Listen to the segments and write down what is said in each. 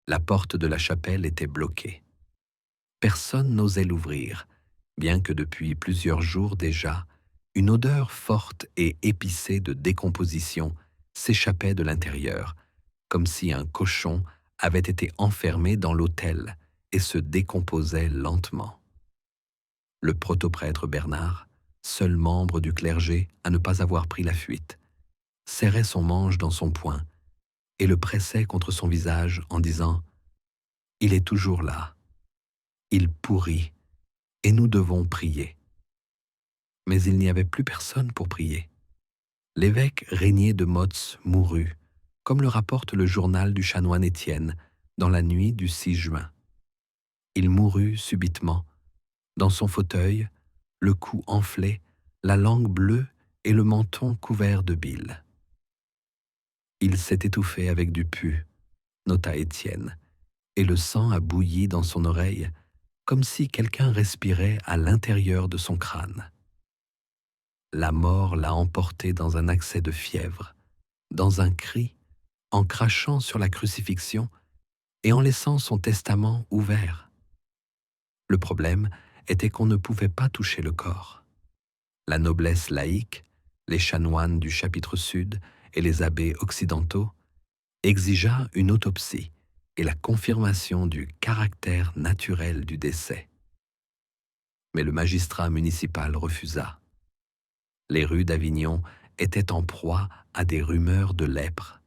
La porte de la chapelle était bloquée. Personne n'osait l'ouvrir, bien que depuis plusieurs jours déjà, une odeur forte et épicée de décomposition s'échappait de l'intérieur, comme si un cochon avait été enfermé dans l'autel et se décomposait lentement. Le protoprêtre Bernard, seul membre du clergé à ne pas avoir pris la fuite, serrait son manche dans son poing et le pressait contre son visage en disant « Il est toujours là, il pourrit, et nous devons prier. » Mais il n'y avait plus personne pour prier. L'évêque Régnier de Motz mourut, comme le rapporte le journal du chanoine Étienne, dans la nuit du 6 juin. Il mourut subitement, dans son fauteuil, le cou enflé, la langue bleue et le menton couvert de bile. Il s'est étouffé avec du pu, nota Étienne, et le sang a bouilli dans son oreille, comme si quelqu'un respirait à l'intérieur de son crâne. La mort l'a emporté dans un accès de fièvre, dans un cri, en crachant sur la crucifixion et en laissant son testament ouvert. Le problème était qu'on ne pouvait pas toucher le corps. La noblesse laïque, les chanoines du chapitre sud et les abbés occidentaux exigea une autopsie et la confirmation du caractère naturel du décès. Mais le magistrat municipal refusa. Les rues d'Avignon étaient en proie à des rumeurs de lèpre,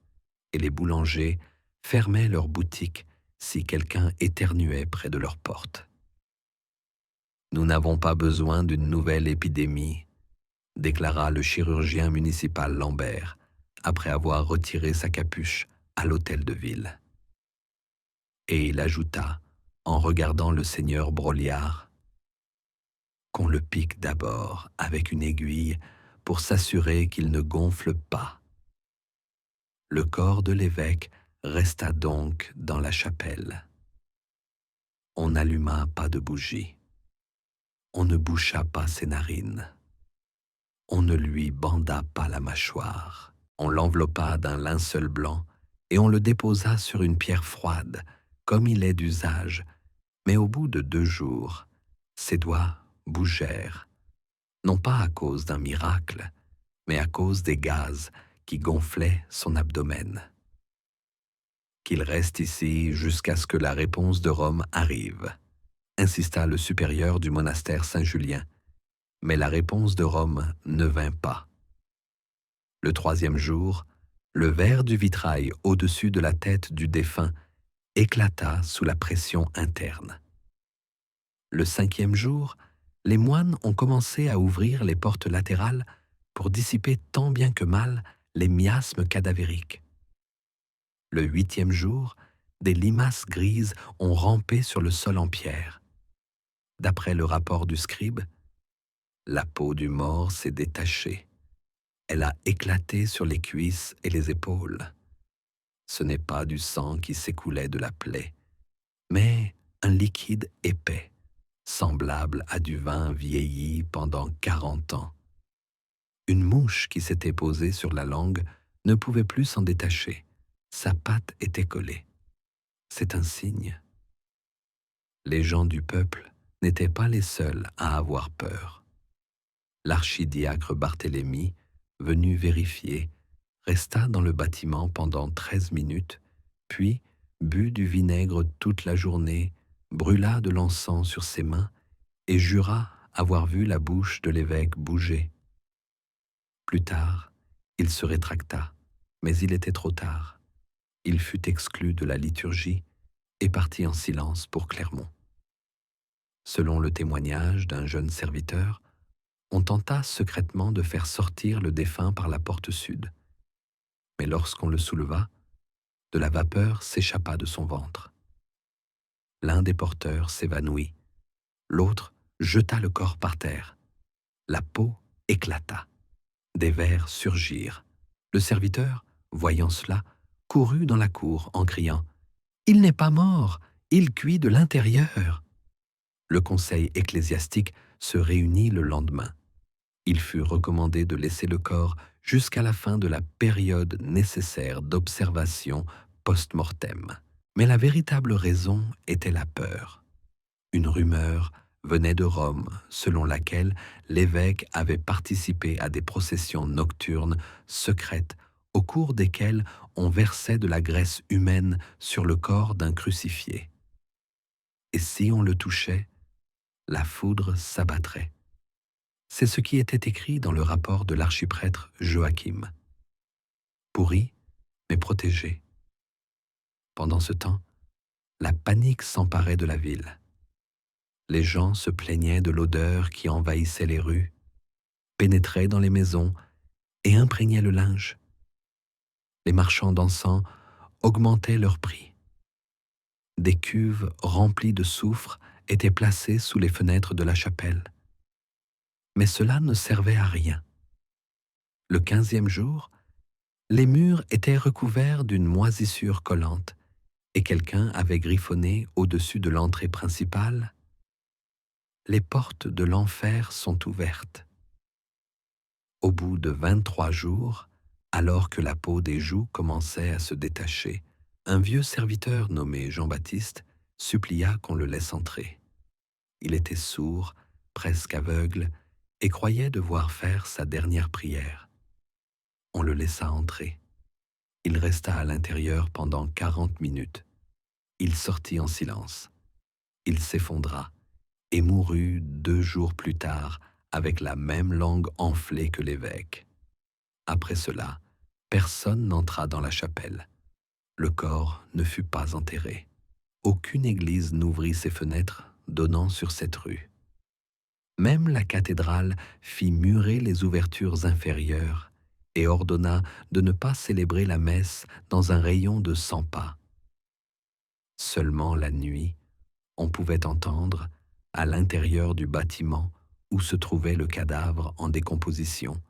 et les boulangers fermaient leurs boutiques si quelqu'un éternuait près de leur porte. « Nous n'avons pas besoin d'une nouvelle épidémie », déclara le chirurgien municipal Lambert, après avoir retiré sa capuche à l'hôtel de ville. Et il ajouta, en regardant le seigneur Broliard, « Qu'on le pique d'abord avec une aiguille pour s'assurer qu'il ne gonfle pas. » Le corps de l'évêque resta donc dans la chapelle. On n'alluma pas de bougie. On ne boucha pas ses narines. On ne lui banda pas la mâchoire. On l'enveloppa d'un linceul blanc et on le déposa sur une pierre froide, comme il est d'usage, mais au bout de 2 jours, ses doigts bougèrent, non pas à cause d'un miracle, mais à cause des gaz qui gonflaient son abdomen. Qu'il reste ici jusqu'à ce que la réponse de Rome arrive, insista le supérieur du monastère Saint-Julien, mais la réponse de Rome ne vint pas. Le 3e jour, le verre du vitrail au-dessus de la tête du défunt éclata sous la pression interne. Le 5e jour, les moines ont commencé à ouvrir les portes latérales pour dissiper tant bien que mal les miasmes cadavériques. Le 8e jour, des limaces grises ont rampé sur le sol en pierre. D'après le rapport du scribe, la peau du mort s'est détachée. Elle a éclaté sur les cuisses et les épaules. Ce n'est pas du sang qui s'écoulait de la plaie, mais un liquide épais, semblable à du vin vieilli pendant 40 ans. Une mouche qui s'était posée sur la langue ne pouvait plus s'en détacher. Sa patte était collée. C'est un signe. Les gens du peuple n'étaient pas les seuls à avoir peur. L'archidiacre Barthélemy, venu vérifier, resta dans le bâtiment pendant 13 minutes, puis but du vinaigre toute la journée, brûla de l'encens sur ses mains et jura avoir vu la bouche de l'évêque bouger. Plus tard, il se rétracta, mais il était trop tard. Il fut exclu de la liturgie et parti en silence pour Clermont. Selon le témoignage d'un jeune serviteur, on tenta secrètement de faire sortir le défunt par la porte sud. Mais lorsqu'on le souleva, de la vapeur s'échappa de son ventre. L'un des porteurs s'évanouit, l'autre jeta le corps par terre. La peau éclata, des vers surgirent. Le serviteur, voyant cela, courut dans la cour en criant « Il n'est pas mort, il cuit de l'intérieur !» Le conseil ecclésiastique se réunit le lendemain. Il fut recommandé de laisser le corps jusqu'à la fin de la période nécessaire d'observation post-mortem. Mais la véritable raison était la peur. Une rumeur venait de Rome selon laquelle l'évêque avait participé à des processions nocturnes secrètes au cours desquelles on versait de la graisse humaine sur le corps d'un crucifié. Et si on le touchait, la foudre s'abattrait. C'est ce qui était écrit dans le rapport de l'archiprêtre Joachim. Pourri, mais protégé. Pendant ce temps, la panique s'emparait de la ville. Les gens se plaignaient de l'odeur qui envahissait les rues, pénétrait dans les maisons et imprégnait le linge. Les marchands d'encens augmentaient leurs prix. Des cuves remplies de soufre étaient placées sous les fenêtres de la chapelle. Mais cela ne servait à rien. Le 15e jour, les murs étaient recouverts d'une moisissure collante et quelqu'un avait griffonné au-dessus de l'entrée principale: les portes de l'enfer sont ouvertes. Au bout de 23 jours, alors que la peau des joues commençait à se détacher, un vieux serviteur nommé Jean-Baptiste supplia qu'on le laisse entrer. Il était sourd, presque aveugle, et croyait devoir faire sa dernière prière. On le laissa entrer. Il resta à l'intérieur pendant 40 minutes. Il sortit en silence. Il s'effondra et mourut 2 jours plus tard avec la même langue enflée que l'évêque. Après cela, personne n'entra dans la chapelle. Le corps ne fut pas enterré. Aucune église n'ouvrit ses fenêtres donnant sur cette rue. Même la cathédrale fit murer les ouvertures inférieures et ordonna de ne pas célébrer la messe dans un rayon de 100 pas. Seulement la nuit, on pouvait entendre, à l'intérieur du bâtiment où se trouvait le cadavre en décomposition,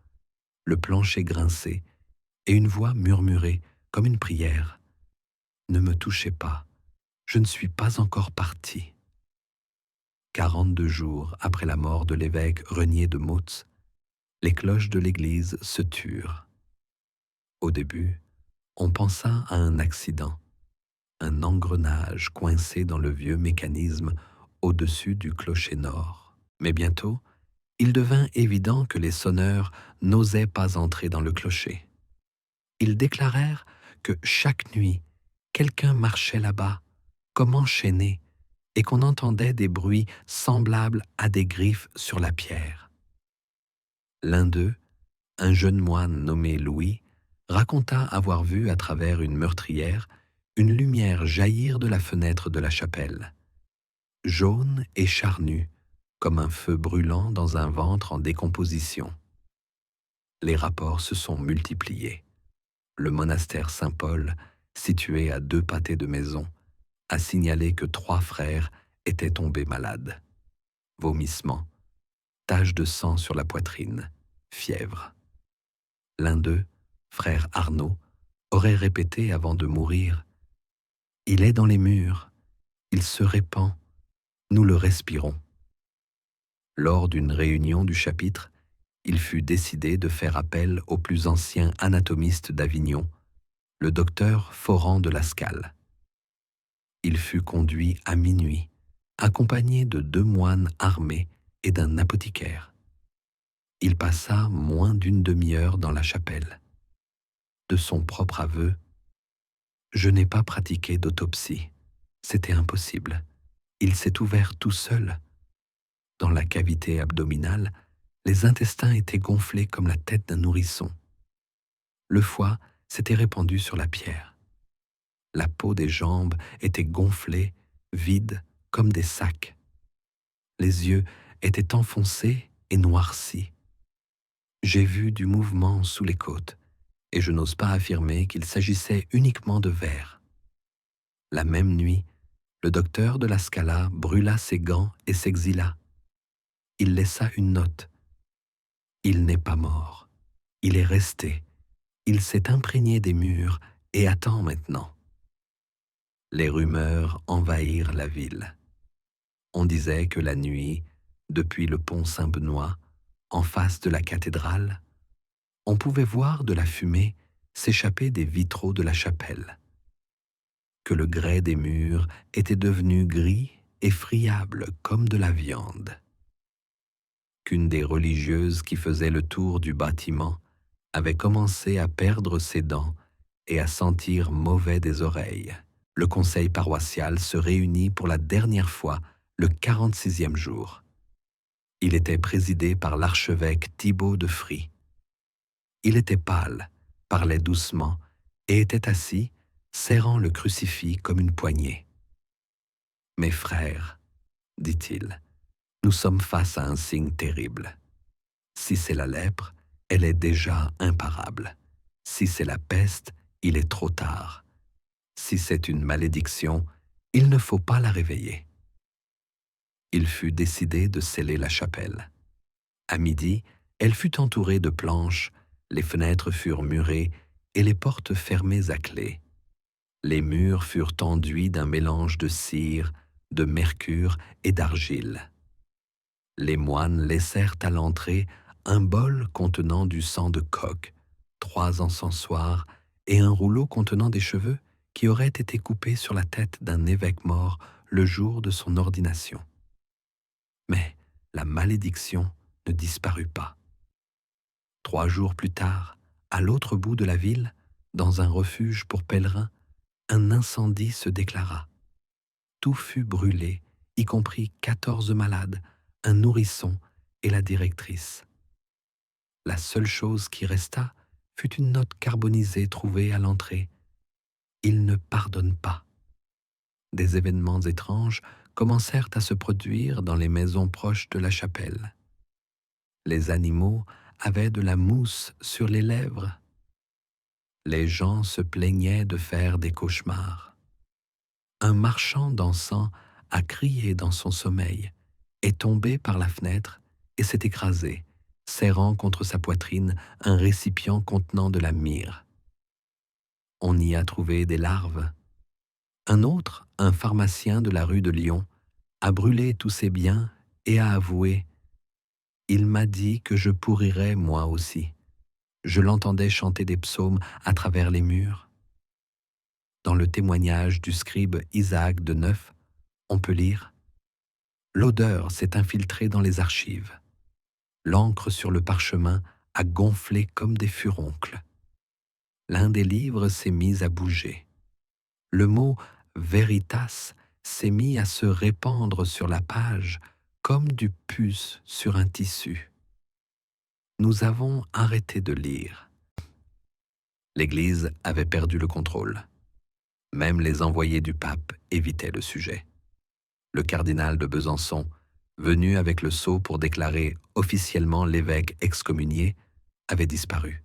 le plancher grincer et une voix murmurer comme une prière: « Ne me touchez pas, je ne suis pas encore parti. » 42 jours après la mort de l'évêque Renier de Motz, les cloches de l'église se turent. Au début, on pensa à un accident, un engrenage coincé dans le vieux mécanisme au-dessus du clocher nord. Mais bientôt, il devint évident que les sonneurs n'osaient pas entrer dans le clocher. Ils déclarèrent que chaque nuit, quelqu'un marchait là-bas, comme enchaîné, et qu'on entendait des bruits semblables à des griffes sur la pierre. L'un d'eux, un jeune moine nommé Louis, raconta avoir vu à travers une meurtrière une lumière jaillir de la fenêtre de la chapelle, jaune et charnue, comme un feu brûlant dans un ventre en décomposition. Les rapports se sont multipliés. Le monastère Saint-Paul, situé à 2 pâtés de maison, a signalé que 3 frères étaient tombés malades. Vomissements, taches de sang sur la poitrine, fièvre. L'un d'eux, frère Arnaud, aurait répété avant de mourir: « Il est dans les murs, il se répand, nous le respirons. » Lors d'une réunion du chapitre, il fut décidé de faire appel au plus ancien anatomiste d'Avignon, le docteur Foran de Lascales. Il fut conduit à minuit, accompagné de 2 moines armés et d'un apothicaire. Il passa moins d'une demi-heure dans la chapelle. De son propre aveu, « Je n'ai pas pratiqué d'autopsie. C'était impossible. Il s'est ouvert tout seul. Dans la cavité abdominale, les intestins étaient gonflés comme la tête d'un nourrisson. Le foie s'était répandu sur la pierre. La peau des jambes était gonflée, vide, comme des sacs. Les yeux étaient enfoncés et noircis. J'ai vu du mouvement sous les côtes, et je n'ose pas affirmer qu'il s'agissait uniquement de verre. La même nuit, le docteur de la Scala brûla ses gants et s'exila. Il laissa une note. Il n'est pas mort. Il est resté. Il s'est imprégné des murs et attend maintenant. Les rumeurs envahirent la ville. On disait que la nuit, depuis le pont Saint-Benoît, en face de la cathédrale, on pouvait voir de la fumée s'échapper des vitraux de la chapelle. que le grès des murs était devenu gris et friable comme de la viande, qu'une des religieuses qui faisait le tour du bâtiment avait commencé à perdre ses dents et à sentir mauvais des oreilles. Le conseil paroissial se réunit pour la dernière fois le 46e jour. Il était présidé par l'archevêque Thibaut de Fry. Il était pâle, parlait doucement et était assis, serrant le crucifix comme une poignée. « Mes frères, dit-il, nous sommes face à un signe terrible. Si c'est la lèpre, elle est déjà imparable. Si c'est la peste, il est trop tard. Si c'est une malédiction, il ne faut pas la réveiller. » Il fut décidé de sceller la chapelle. À midi, elle fut entourée de planches, les fenêtres furent murées et les portes fermées à clé. Les murs furent enduits d'un mélange de cire, de mercure et d'argile. Les moines laissèrent à l'entrée un bol contenant du sang de coq, 3 encensoirs et un rouleau contenant des cheveux qui auraient été coupés sur la tête d'un évêque mort le jour de son ordination. Mais la malédiction ne disparut pas. 3 jours plus tard, à l'autre bout de la ville, dans un refuge pour pèlerins, un incendie se déclara. Tout fut brûlé, y compris 14 malades, un nourrisson et la directrice. La seule chose qui resta fut une note carbonisée trouvée à l'entrée. Il ne pardonne pas. Des événements étranges commencèrent à se produire dans les maisons proches de la chapelle. Les animaux avaient de la mousse sur les lèvres. Les gens se plaignaient de faire des cauchemars. Un marchand d'encens a crié dans son sommeil, est tombé par la fenêtre et s'est écrasé, serrant contre sa poitrine un récipient contenant de la myrrhe. On y a trouvé des larves. Un autre, un pharmacien de la rue de Lyon, a brûlé tous ses biens et a avoué « Il m'a dit que je pourrirais moi aussi. Je l'entendais chanter des psaumes à travers les murs. » Dans le témoignage du scribe Isaac de Neuf, on peut lire « L'odeur s'est infiltrée dans les archives. L'encre sur le parchemin a gonflé comme des furoncles. L'un des livres s'est mis à bouger. Le mot « veritas » s'est mis à se répandre sur la page comme du pus sur un tissu. Nous avons arrêté de lire. » L'Église avait perdu le contrôle. Même les envoyés du pape évitaient le sujet. Le cardinal de Besançon, venu avec le sceau pour déclarer officiellement l'évêque excommunié, avait disparu.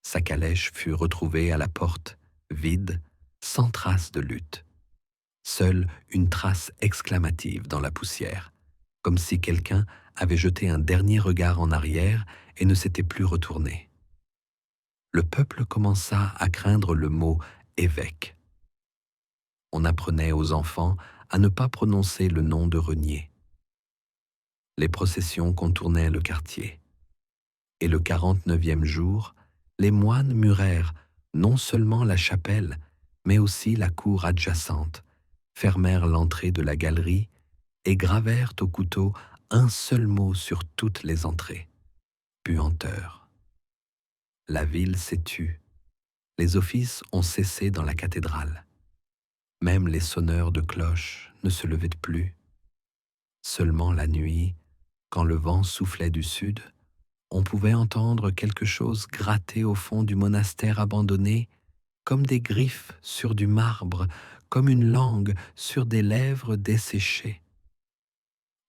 Sa calèche fut retrouvée à la porte, vide, sans trace de lutte. Seule une trace exclamative dans la poussière, comme si quelqu'un avait jeté un dernier regard en arrière et ne s'était plus retourné. Le peuple commença à craindre le mot « évêque ». On apprenait aux enfants à ne pas prononcer le nom de Renier. Les processions contournaient le quartier. Et le 49e jour, les moines murèrent non seulement la chapelle, mais aussi la cour adjacente, fermèrent l'entrée de la galerie et gravèrent au couteau un seul mot sur toutes les entrées : puanteur. La ville s'est tue. Les offices ont cessé dans la cathédrale. Même les sonneurs de cloches ne se levaient plus. Seulement la nuit, quand le vent soufflait du sud, on pouvait entendre quelque chose gratter au fond du monastère abandonné, comme des griffes sur du marbre, comme une langue sur des lèvres desséchées.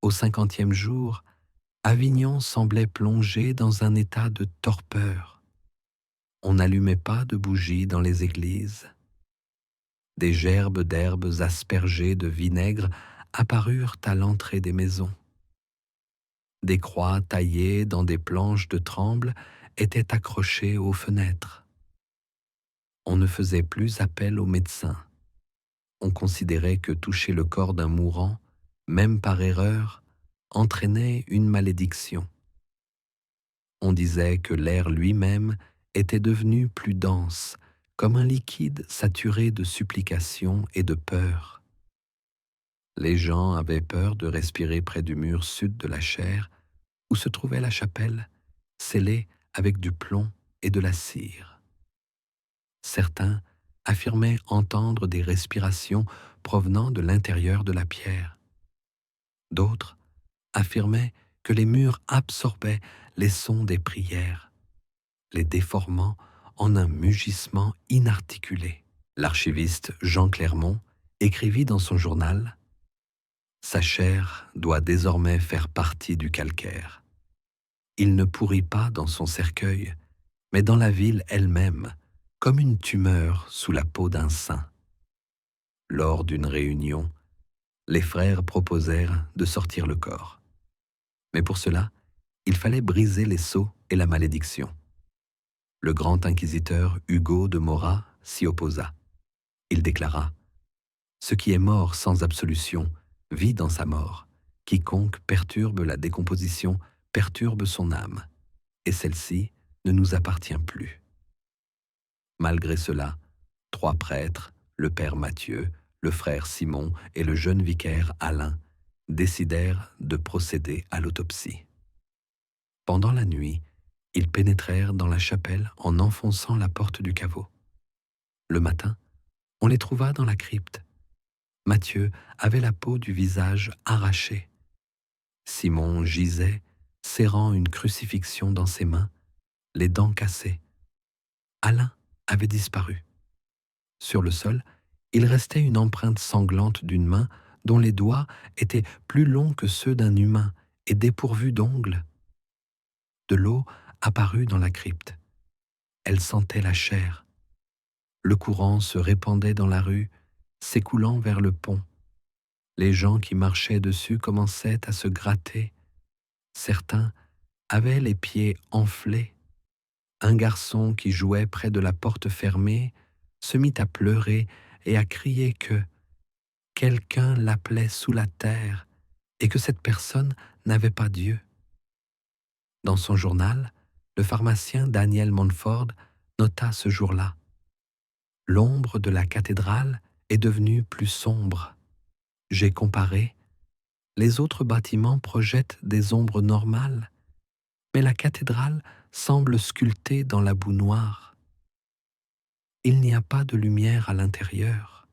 Au 50e jour, Avignon semblait plongé dans un état de torpeur. On n'allumait pas de bougies dans les églises. Des gerbes d'herbes aspergées de vinaigre apparurent à l'entrée des maisons. Des croix taillées dans des planches de tremble étaient accrochées aux fenêtres. On ne faisait plus appel aux médecins. On considérait que toucher le corps d'un mourant, même par erreur, entraînait une malédiction. On disait que l'air lui-même était devenu plus dense, comme un liquide saturé de supplications et de peur. Les gens avaient peur de respirer près du mur sud de la chaire où se trouvait la chapelle, scellée avec du plomb et de la cire. Certains affirmaient entendre des respirations provenant de l'intérieur de la pierre. D'autres affirmaient que les murs absorbaient les sons des prières, les déformant en un mugissement inarticulé. L'archiviste Jean Clermont écrivit dans son journal « Sa chair doit désormais faire partie du calcaire. Il ne pourrit pas dans son cercueil, mais dans la ville elle-même, comme une tumeur sous la peau d'un saint. » Lors d'une réunion, les frères proposèrent de sortir le corps. Mais pour cela, il fallait briser les sceaux et la malédiction. Le grand inquisiteur Hugo de Morat s'y opposa. Il déclara « Ce qui est mort sans absolution vit dans sa mort. Quiconque perturbe la décomposition perturbe son âme, et celle-ci ne nous appartient plus. » Malgré cela, 3 prêtres, le père Mathieu, le frère Simon et le jeune vicaire Alain, décidèrent de procéder à l'autopsie. Pendant la nuit, ils pénétrèrent dans la chapelle en enfonçant la porte du caveau. Le matin, on les trouva dans la crypte. Mathieu avait la peau du visage arrachée. Simon gisait, serrant une crucifixion dans ses mains, les dents cassées. Alain avait disparu. Sur le sol, il restait une empreinte sanglante d'une main dont les doigts étaient plus longs que ceux d'un humain et dépourvus d'ongles. De l'eau apparut dans la crypte. Elle sentait la chair. Le courant se répandait dans la rue, s'écoulant vers le pont. Les gens qui marchaient dessus commençaient à se gratter. Certains avaient les pieds enflés. Un garçon qui jouait près de la porte fermée se mit à pleurer et à crier que quelqu'un l'appelait sous la terre et que cette personne n'avait pas Dieu. Dans son journal, le pharmacien Daniel Montford nota ce jour-là « L'ombre de la cathédrale est devenue plus sombre. J'ai comparé. Les autres bâtiments projettent des ombres normales, mais la cathédrale semble sculptée dans la boue noire. Il n'y a pas de lumière à l'intérieur.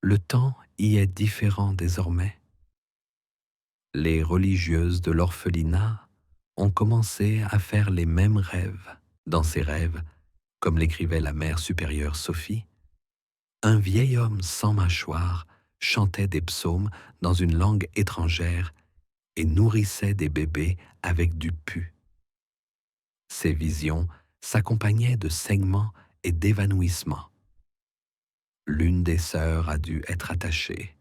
Le temps y est différent désormais. » Les religieuses de l'orphelinat ont commencé à faire les mêmes rêves. Dans ces rêves, comme l'écrivait la mère supérieure Sophie, un vieil homme sans mâchoire chantait des psaumes dans une langue étrangère et nourrissait des bébés avec du pu. Ces visions s'accompagnaient de saignements et d'évanouissements. L'une des sœurs a dû être attachée.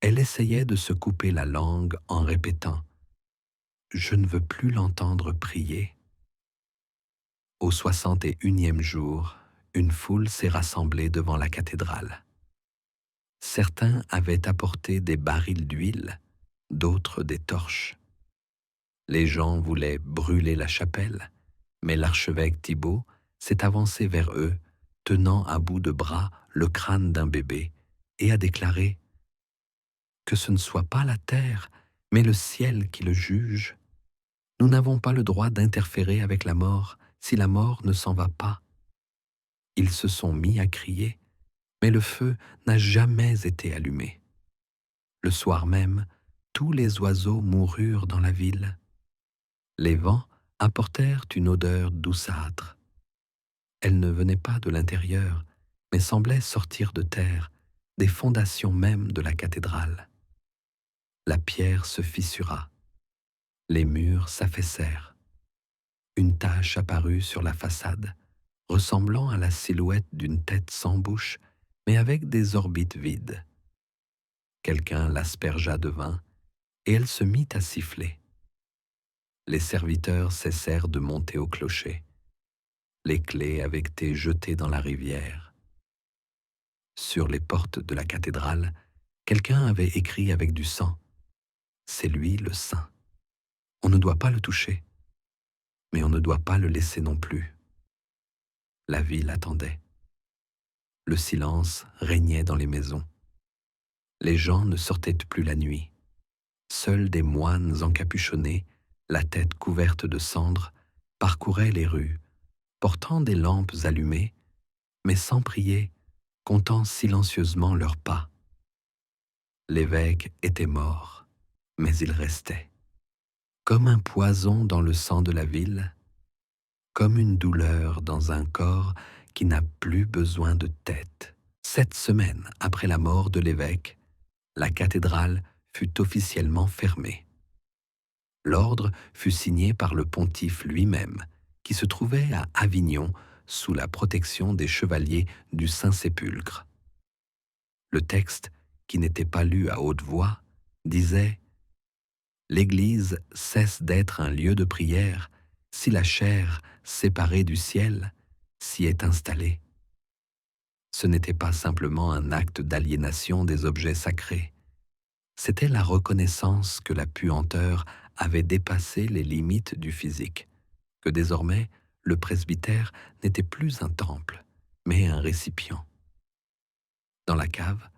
Elle essayait de se couper la langue en répétant « Je ne veux plus l'entendre prier ». Au 61e jour, une foule s'est rassemblée devant la cathédrale. Certains avaient apporté des barils d'huile, d'autres des torches. Les gens voulaient brûler la chapelle, mais l'archevêque Thibaut s'est avancé vers eux, tenant à bout de bras le crâne d'un bébé, et a déclaré « Que ce ne soit pas la terre, mais le ciel qui le juge. Nous n'avons pas le droit d'interférer avec la mort si la mort ne s'en va pas. » Ils se sont mis à crier, mais le feu n'a jamais été allumé. Le soir même, tous les oiseaux moururent dans la ville. Les vents apportèrent une odeur douceâtre. Elle ne venait pas de l'intérieur, mais semblait sortir de terre, des fondations même de la cathédrale. La pierre se fissura. Les murs s'affaissèrent. Une tache apparut sur la façade, ressemblant à la silhouette d'une tête sans bouche, mais avec des orbites vides. Quelqu'un l'aspergea de vin, et elle se mit à siffler. Les serviteurs cessèrent de monter au clocher. Les clés avaient été jetées dans la rivière. Sur les portes de la cathédrale, quelqu'un avait écrit avec du sang « C'est lui le saint. On ne doit pas le toucher, mais on ne doit pas le laisser non plus. » La ville attendait. Le silence régnait dans les maisons. Les gens ne sortaient plus la nuit. Seuls des moines encapuchonnés, la tête couverte de cendres, parcouraient les rues, portant des lampes allumées, mais sans prier, comptant silencieusement leurs pas. L'évêque était mort, mais il restait. Comme un poison dans le sang de la ville, comme une douleur dans un corps qui n'a plus besoin de tête. 7 semaines après la mort de l'évêque, la cathédrale fut officiellement fermée. L'ordre fut signé par le pontife lui-même, qui se trouvait à Avignon sous la protection des chevaliers du Saint-Sépulcre. Le texte, qui n'était pas lu à haute voix, disait « L'Église cesse d'être un lieu de prière si la chair, séparée du ciel, s'y est installée. » Ce n'était pas simplement un acte d'aliénation des objets sacrés, c'était la reconnaissance que la puanteur avait dépassé les limites du physique, que désormais le presbytère n'était plus un temple, mais un récipient. Dans la cave,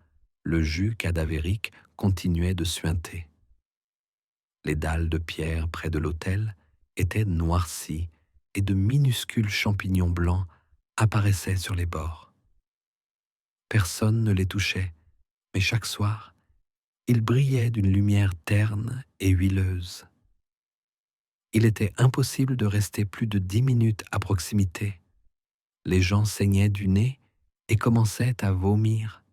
le jus cadavérique continuait de suinter. Les dalles de pierre près de l'autel étaient noircies et de minuscules champignons blancs apparaissaient sur les bords. Personne ne les touchait, mais chaque soir, ils brillaient d'une lumière terne et huileuse. Il était impossible de rester plus de 10 minutes à proximité. Les gens saignaient du nez et commençaient à vomir.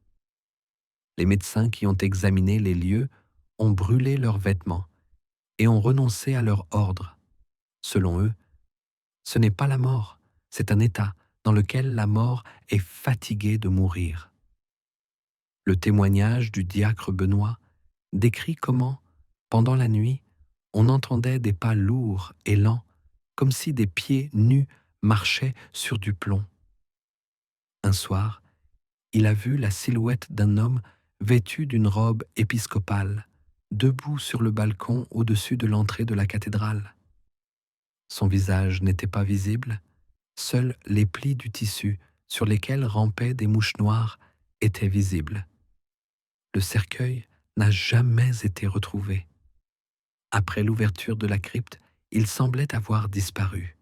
Les médecins qui ont examiné les lieux ont brûlé leurs vêtements et ont renoncé à leur ordre. Selon eux, ce n'est pas la mort, c'est un état dans lequel la mort est fatiguée de mourir. Le témoignage du diacre Benoît décrit comment, pendant la nuit, on entendait des pas lourds et lents, comme si des pieds nus marchaient sur du plomb. Un soir, il a vu la silhouette d'un homme vêtu d'une robe épiscopale, debout sur le balcon au-dessus de l'entrée de la cathédrale. Son visage n'était pas visible, seuls les plis du tissu sur lesquels rampaient des mouches noires étaient visibles. Le cercueil n'a jamais été retrouvé. Après l'ouverture de la crypte, il semblait avoir disparu.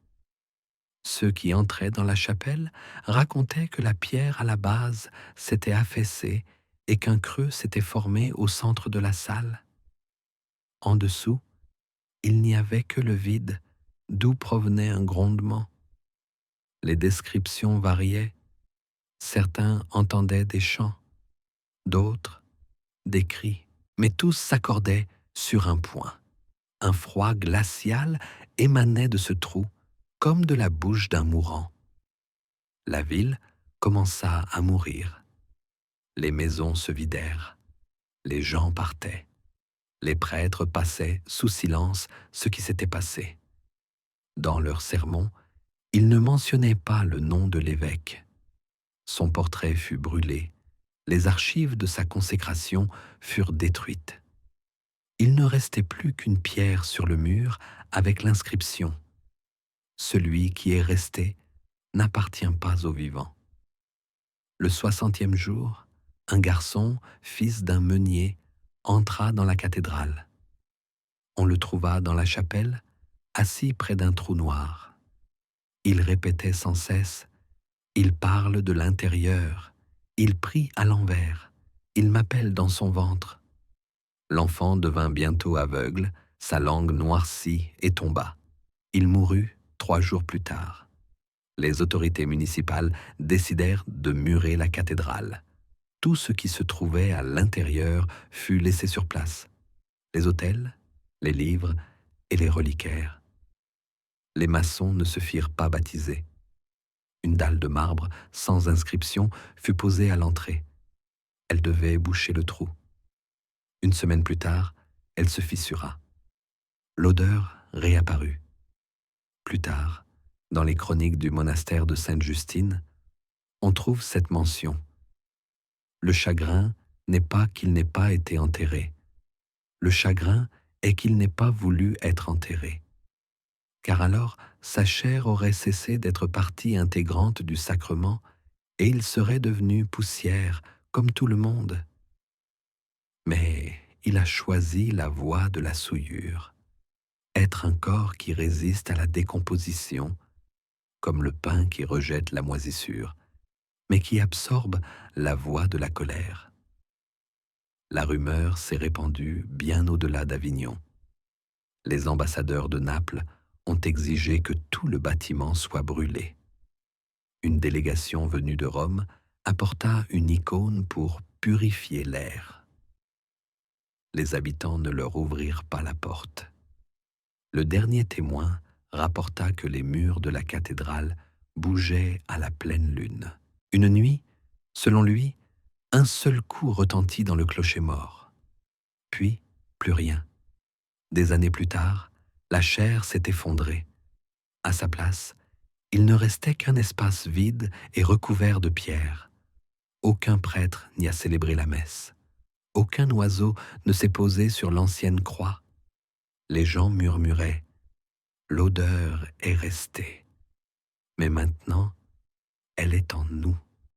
Ceux qui entraient dans la chapelle racontaient que la pierre à la base s'était affaissée et qu'un creux s'était formé au centre de la salle. En dessous, il n'y avait que le vide, d'où provenait un grondement. Les descriptions variaient. Certains entendaient des chants, d'autres des cris, mais tous s'accordaient sur un point. Un froid glacial émanait de ce trou, comme de la bouche d'un mourant. La ville commença à mourir. Les maisons se vidèrent. Les gens partaient. Les prêtres passaient sous silence ce qui s'était passé. Dans leurs sermons, ils ne mentionnaient pas le nom de l'évêque. Son portrait fut brûlé. Les archives de sa consécration furent détruites. Il ne restait plus qu'une pierre sur le mur avec l'inscription « Celui qui est resté n'appartient pas aux vivants ». Le 60e jour, un garçon, fils d'un meunier, entra dans la cathédrale. On le trouva dans la chapelle, assis près d'un trou noir. Il répétait sans cesse « Il parle de l'intérieur, il prie à l'envers, il m'appelle dans son ventre ». L'enfant devint bientôt aveugle, sa langue noircit et tomba. Il mourut 3 jours plus tard. Les autorités municipales décidèrent de murer la cathédrale. Tout ce qui se trouvait à l'intérieur fut laissé sur place. Les autels, les livres et les reliquaires. Les maçons ne se firent pas baptiser. Une dalle de marbre sans inscription fut posée à l'entrée. Elle devait boucher le trou. Une semaine plus tard, elle se fissura. L'odeur réapparut. Plus tard, dans les chroniques du monastère de Sainte-Justine, on trouve cette mention. Le chagrin n'est pas qu'il n'ait pas été enterré. Le chagrin est qu'il n'ait pas voulu être enterré. Car alors, sa chair aurait cessé d'être partie intégrante du sacrement et il serait devenu poussière comme tout le monde. Mais il a choisi la voie de la souillure, être un corps qui résiste à la décomposition, comme le pain qui rejette la moisissure, mais qui absorbe la voix de la colère. La rumeur s'est répandue bien au-delà d'Avignon. Les ambassadeurs de Naples ont exigé que tout le bâtiment soit brûlé. Une délégation venue de Rome apporta une icône pour purifier l'air. Les habitants ne leur ouvrirent pas la porte. Le dernier témoin rapporta que les murs de la cathédrale bougeaient à la pleine lune. Une nuit, selon lui, un seul coup retentit dans le clocher mort. Puis, plus rien. Des années plus tard, la chair s'est effondrée. À sa place, il ne restait qu'un espace vide et recouvert de pierres. Aucun prêtre n'y a célébré la messe. Aucun oiseau ne s'est posé sur l'ancienne croix. Les gens murmuraient « L'odeur est restée, mais maintenant, elle est en nous. »